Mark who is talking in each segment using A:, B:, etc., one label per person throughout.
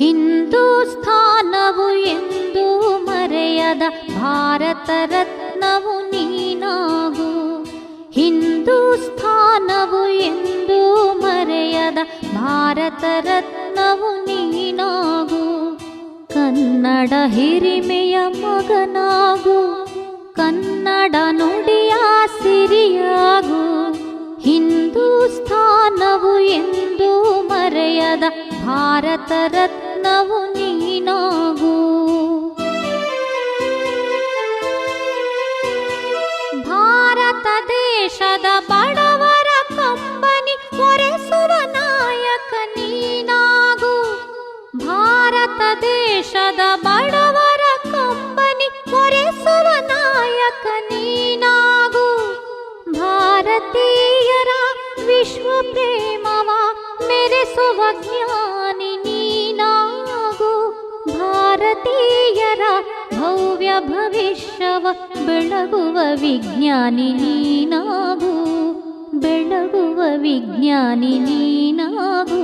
A: ಹಿಂದೂಸ್ಥಾನವು ಎಂದೂ ಮರೆಯದ ಭಾರತ ರತ್ನವು ನೀನಾಗು. ಹಿಂದೂಸ್ಥಾನವು ಎಂದೂ ಮರೆಯದ ಭಾರತ ರತ್ನವು ನೀನಾಗು. ಕನ್ನಡ ಹಿರಿಮೆಯ ಮಗನಾಗು, ಕನ್ನಡ ನುಡಿಯ ಸಿರಿಯಾಗು. ಹಿಂದೂಸ್ಥಾನವು ಎಂದೂ ಮರೆಯದ ಭಾರತ ರತ್ನವು ನೀನಾಗು. ಭಾರತ ದೇಶದ ಬಡವರ ಕಂಬನಿ ಒರೆಸುವ ನಾಯಕ ನೀನಾಗು. ಭಾರತ ದೇಶದ ಬಡವರ ಕಂಬನಿ ಒರೆಸುವ ನಾಯಕ ನೀನಾಗು. ಭಾರತೀಯರ ವಿಶ್ವ ಪ್ರೇಮವ ಮೆರೆಸುವ ಜ್ಞಾನಿ ನೀನಾಗು. ಭಾರತೀಯರ ಭವ್ಯ ಭವಿಷ್ಯವ ಬೆಳಗುವ ವಿಜ್ಞಾನಿ ನೀನಾಗು. ಬೆಳಗುವ ವಿಜ್ಞಾನಿ ನೀನಾಗು.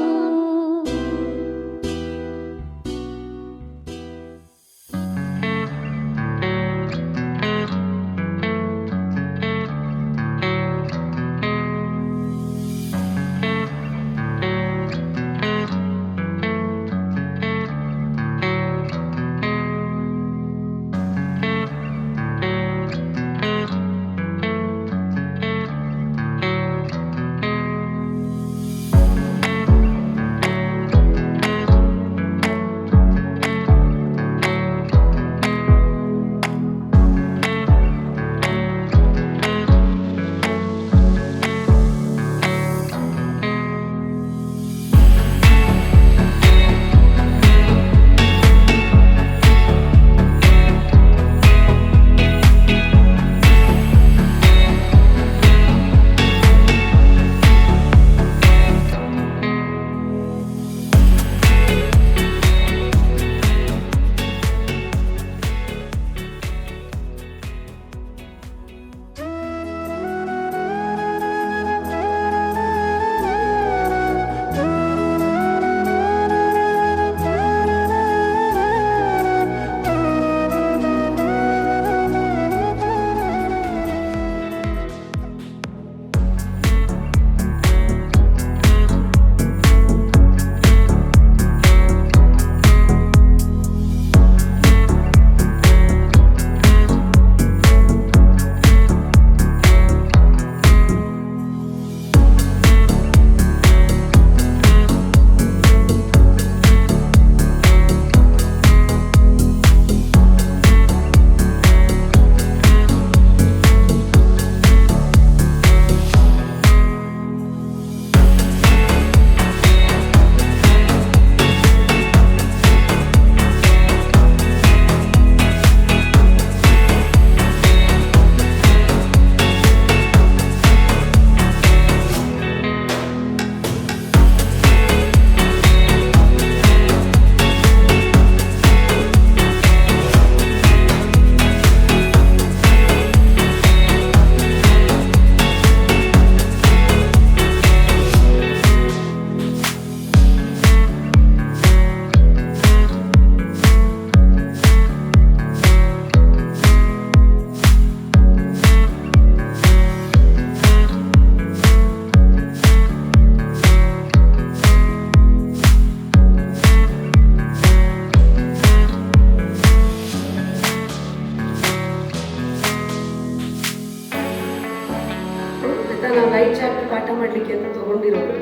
B: ನಾವು ಲೈಟ್ ಚಾಪ್ಟರ್ ಪಾಠ ಮಾಡಲಿಕ್ಕೆ ಅಂತ ತೊಗೊಂಡಿರೋದು.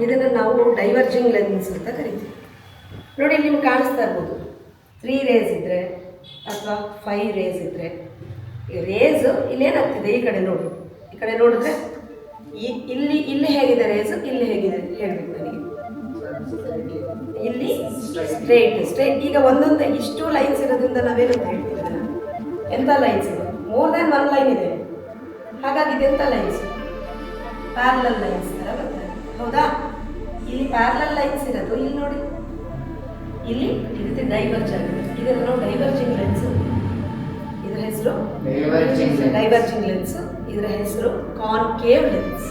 B: ಇದನ್ನು ನಾವು ಡೈವರ್ಜಿಂಗ್ ಲೆನ್ಸ್ ಅಂತ ಕರಿತೀವಿ. ನೋಡಿ, ನಿಮ್ಗೆ ಕಾಣಿಸ್ತಾ ಇರ್ಬೋದು 3 ರೇಸ್ ಇದ್ದರೆ ಅಥವಾ 5 ರೇಸ್ ಇದ್ದರೆ, ಈ ರೇಸು ಇಲ್ಲೇನಾಗ್ತಿದೆ, ಈ ಕಡೆ ನೋಡಿ, ಈ ಕಡೆ ನೋಡಿದ್ರೆ ಇಲ್ಲಿ ಹೇಗಿದೆ ರೇಸು, ಇಲ್ಲಿ ಹೇಗಿದೆ ಹೇಳಬೇಕು ನನಗೆ. ಇಲ್ಲಿ ಸ್ಟ್ರೈಟ್. ಈಗ ಒಂದೊಂದು ಇಷ್ಟು ಲೈನ್ಸ್ ಇರೋದ್ರಿಂದ ನಾವೇನಂತ ಹೇಳ್ತೀವಿ, ಎಂಥ ಲೈನ್ಸ್ ಇದೆ, ಮೋರ್ ದ್ಯಾನ್ 1 ಲೈನ್ ಇದೆ. ಹಾಗಾಗಿ ಇದೆಂಥ ಲೈನ್ಸ್, ಪ್ಯಾರಲಲ್ ಲೈನ್ಸ್ ಥರ ಬರ್ತದೆ, ಹೌದಾ? ಇಲ್ಲಿ ಪ್ಯಾರಲಲ್ ಲೈನ್ಸ್ ಇರೋದು, ಇಲ್ಲಿ ನೋಡಿ, ಇಲ್ಲಿ ಇದು ಡೈವರ್ಜ್ ಆಗಿದೆ. ಇದನ್ನು ನಾವು ಡೈವರ್ಜಿಂಗ್ ಲೆನ್ಸ್, ಇದರ ಹೆಸರು ಡೈವರ್ಜಿಂಗ್ ಲೆನ್ಸ್, ಇದರ ಹೆಸರು ಕಾನ್ಕೇವ್ ಲೆನ್ಸ್.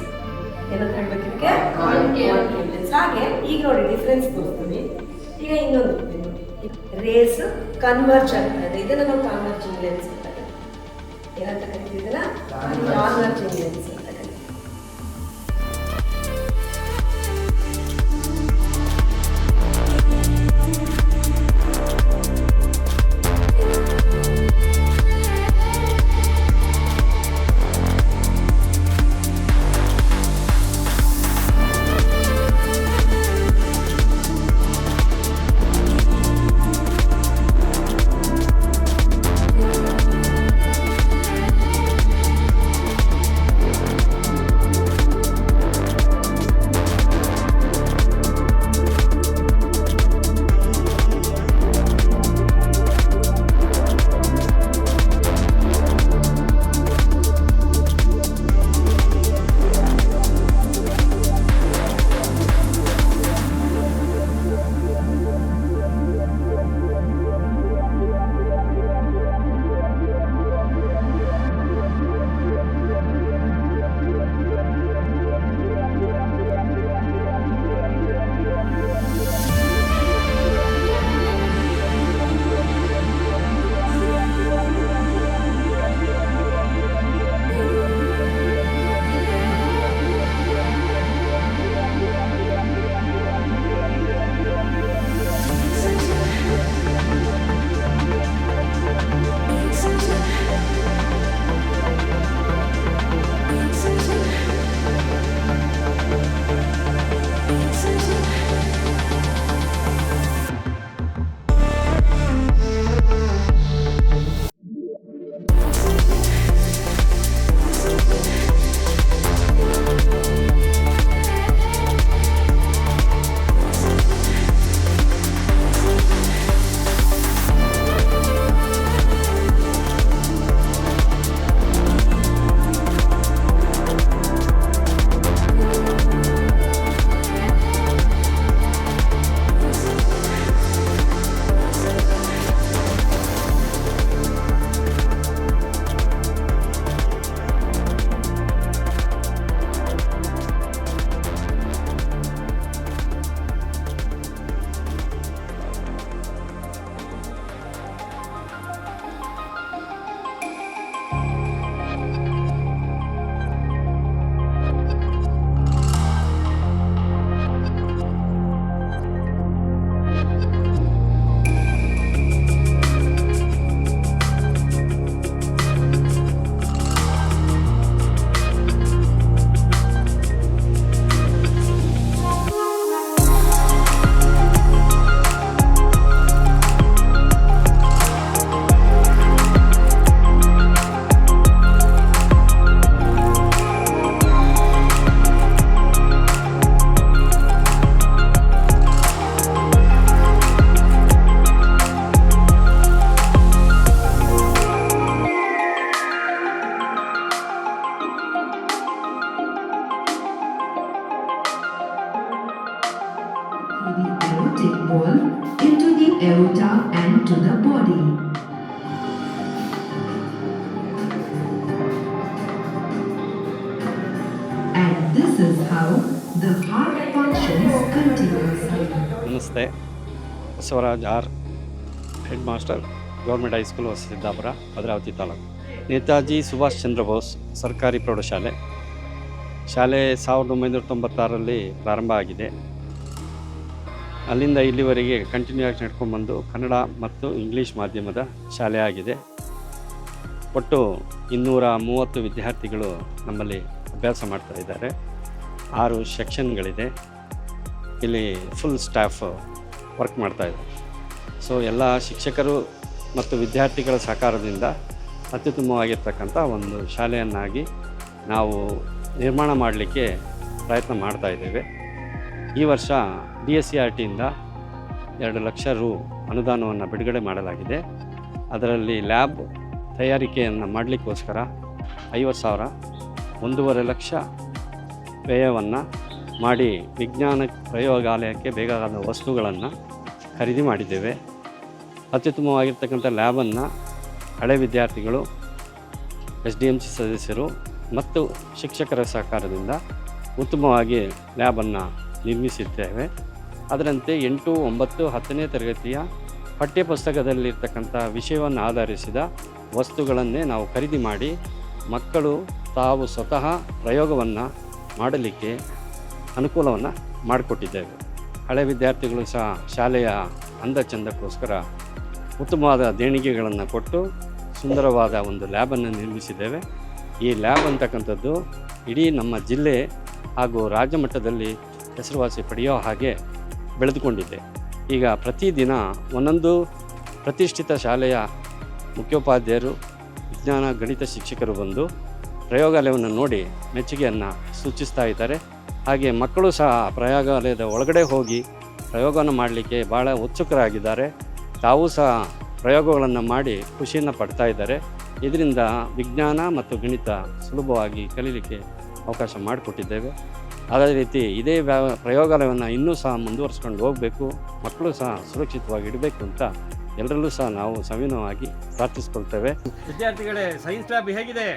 B: ಏನಂತ ಹೇಳ್ಬೇಕು ಇದಕ್ಕೆ? Concave lens. ಹಾಗೆ ಈಗ ನೋಡಿ ಡಿಫ್ರೆನ್ಸ್ ತೋರಿಸ್ತೀನಿ. ಈಗ ಇನ್ನೊಂದು ರೇಸ್ ಕನ್ವರ್ಜ್ ಆಗ್ತದೆ, ಇದನ್ನು ನಾವು ಕಾನ್ವರ್ಜಿಂಗ್ ಲೆನ್ಸ್ ಅಂತ ಏನಂತ ಕರಿತೀವಿ, ಇದನ್ನ ಕಾನ್ವರ್ಜಿಂಗ್ ಲೆನ್ಸ್ ಅಂತ ಕರಿತೀವಿ.
C: wall into the aorta and to the body. And this is how the heart functions continuously.
D: ನಮಸ್ತೆ, Basavaraj R, head master, government high school Hosasiddapura, Bhadravati taluk. Netaji Subhash Chandra Bose ಸರ್ಕಾರಿ ಪ್ರೌಢಶಾಲೆ. ಶಾಲೆ 1996ರಲ್ಲಿ ಪ್ರಾರಂಭ ಆಗಿದೆ. ಅಲ್ಲಿಂದ ಇಲ್ಲಿವರೆಗೆ ಕಂಟಿನ್ಯೂ ಆಗಿ ನಡ್ಕೊಂಡ್ಬಂದು ಕನ್ನಡ ಮತ್ತು ಇಂಗ್ಲೀಷ್ ಮಾಧ್ಯಮದ ಶಾಲೆ ಆಗಿದೆ. ಒಟ್ಟು 230 ವಿದ್ಯಾರ್ಥಿಗಳು ನಮ್ಮಲ್ಲಿ ಅಭ್ಯಾಸ ಮಾಡ್ತಾ ಇದ್ದಾರೆ. 6 ಸೆಕ್ಷನ್ಗಳಿದೆ. ಇಲ್ಲಿ ಫುಲ್ ಸ್ಟಾಫ್ ವರ್ಕ್ ಮಾಡ್ತಾಯಿದ್ದಾರೆ. ಸೊ ಎಲ್ಲ ಶಿಕ್ಷಕರು ಮತ್ತು ವಿದ್ಯಾರ್ಥಿಗಳ ಸಹಕಾರದಿಂದ ಅತ್ಯುತ್ತಮವಾಗಿರ್ತಕ್ಕಂಥ ಒಂದು ಶಾಲೆಯನ್ನಾಗಿ ನಾವು ನಿರ್ಮಾಣ ಮಾಡಲಿಕ್ಕೆ ಪ್ರಯತ್ನ ಮಾಡ್ತಾ ಇದ್ದೇವೆ. ಈ ವರ್ಷ DSCRTಯಿಂದ 2 ಲಕ್ಷ ರು ಅನುದಾನವನ್ನು ಬಿಡುಗಡೆ ಮಾಡಲಾಗಿದೆ. ಅದರಲ್ಲಿ ಲ್ಯಾಬ್ ತಯಾರಿಕೆಯನ್ನು ಮಾಡಲಿಕ್ಕೋಸ್ಕರ 50,000, 1.5 ಲಕ್ಷ ವ್ಯಯವನ್ನು ಮಾಡಿ ವಿಜ್ಞಾನ ಪ್ರಯೋಗಾಲಯಕ್ಕೆ ಬೇಕಾದ ವಸ್ತುಗಳನ್ನು ಖರೀದಿ ಮಾಡಿದ್ದೇವೆ. ಅತ್ಯುತ್ತಮವಾಗಿರ್ತಕ್ಕಂಥ ಲ್ಯಾಬನ್ನು ಹಳೆ ವಿದ್ಯಾರ್ಥಿಗಳು, SDMC ಸದಸ್ಯರು ಮತ್ತು ಶಿಕ್ಷಕರ ಸಹಕಾರದಿಂದ ಉತ್ತಮವಾಗಿ ಲ್ಯಾಬನ್ನು ನಿರ್ಮಿಸಿದ್ದೇವೆ. ಅದರಂತೆ 8, 9, 10ನೇ ತರಗತಿಯ ಪಠ್ಯಪುಸ್ತಕದಲ್ಲಿರ್ತಕ್ಕಂಥ ವಿಷಯವನ್ನು ಆಧರಿಸಿದ ವಸ್ತುಗಳನ್ನೇ ನಾವು ಖರೀದಿ ಮಾಡಿ ಮಕ್ಕಳು ತಾವು ಸ್ವತಃ ಪ್ರಯೋಗವನ್ನು ಮಾಡಲಿಕ್ಕೆ ಅನುಕೂಲವನ್ನು ಮಾಡಿಕೊಟ್ಟಿದ್ದೇವೆ. ಹಳೆ ವಿದ್ಯಾರ್ಥಿಗಳು ಸಹ ಶಾಲೆಯ ಅಂದ ಚಂದಕ್ಕೋಸ್ಕರ ಉತ್ತಮವಾದ ದೇಣಿಗೆಗಳನ್ನು ಕೊಟ್ಟು ಸುಂದರವಾದ ಒಂದು ಲ್ಯಾಬನ್ನು ನಿರ್ಮಿಸಿದ್ದೇವೆ. ಈ ಲ್ಯಾಬ್ ಅಂತಕ್ಕಂಥದ್ದು ಇಡೀ ನಮ್ಮ ಜಿಲ್ಲೆ ಹಾಗೂ ರಾಜ್ಯ ಮಟ್ಟದಲ್ಲಿ ಹೆಸರುವಾಸಿ ಪಡೆಯೋ ಹಾಗೆ ಬೆಳೆದುಕೊಂಡಿದೆ. ಈಗ ಪ್ರತಿದಿನ ಒಂದೊಂದು ಪ್ರತಿಷ್ಠಿತ ಶಾಲೆಯ ಮುಖ್ಯೋಪಾಧ್ಯಾಯರು, ವಿಜ್ಞಾನ ಗಣಿತ ಶಿಕ್ಷಕರು ಬಂದು ಪ್ರಯೋಗಾಲಯವನ್ನು ನೋಡಿ ಮೆಚ್ಚುಗೆಯನ್ನು ಸೂಚಿಸ್ತಾ ಇದ್ದಾರೆ. ಹಾಗೆ ಮಕ್ಕಳು ಸಹ ಪ್ರಯೋಗಾಲಯದ ಒಳಗಡೆ ಹೋಗಿ ಪ್ರಯೋಗವನ್ನು ಮಾಡಲಿಕ್ಕೆ ಭಾಳ ಉತ್ಸುಕರಾಗಿದ್ದಾರೆ. ತಾವೂ ಸಹ ಪ್ರಯೋಗಗಳನ್ನು ಮಾಡಿ ಖುಷಿಯನ್ನು ಪಡ್ತಾ ಇದ್ದಾರೆ. ಇದರಿಂದ ವಿಜ್ಞಾನ ಮತ್ತು ಗಣಿತ ಸುಲಭವಾಗಿ ಕಲೀಲಿಕ್ಕೆ ಅವಕಾಶ ಮಾಡಿಕೊಟ್ಟಿದ್ದೇವೆ. ಅದೇ ರೀತಿ ಇದೇ ಪ್ರಯೋಗಾಲಯವನ್ನು ಇನ್ನೂ ಸಹ ಮುಂದುವರಿಸ್ಕೊಂಡು ಹೋಗಬೇಕು, ಮಕ್ಕಳು ಸಹ ಸುರಕ್ಷಿತವಾಗಿ ಇಡಬೇಕು ಅಂತ ಎಲ್ಲರಲ್ಲೂ ಸಹ ನಾವು ಸವಿನಯವಾಗಿ ಪ್ರಾರ್ಥಿಸ್ಕೊಳ್ತೇವೆ. ವಿದ್ಯಾರ್ಥಿಗಳೇ, ಸೈನ್ಸ್ ಲ್ಯಾಬ್ ಹೇಗಿದೆ?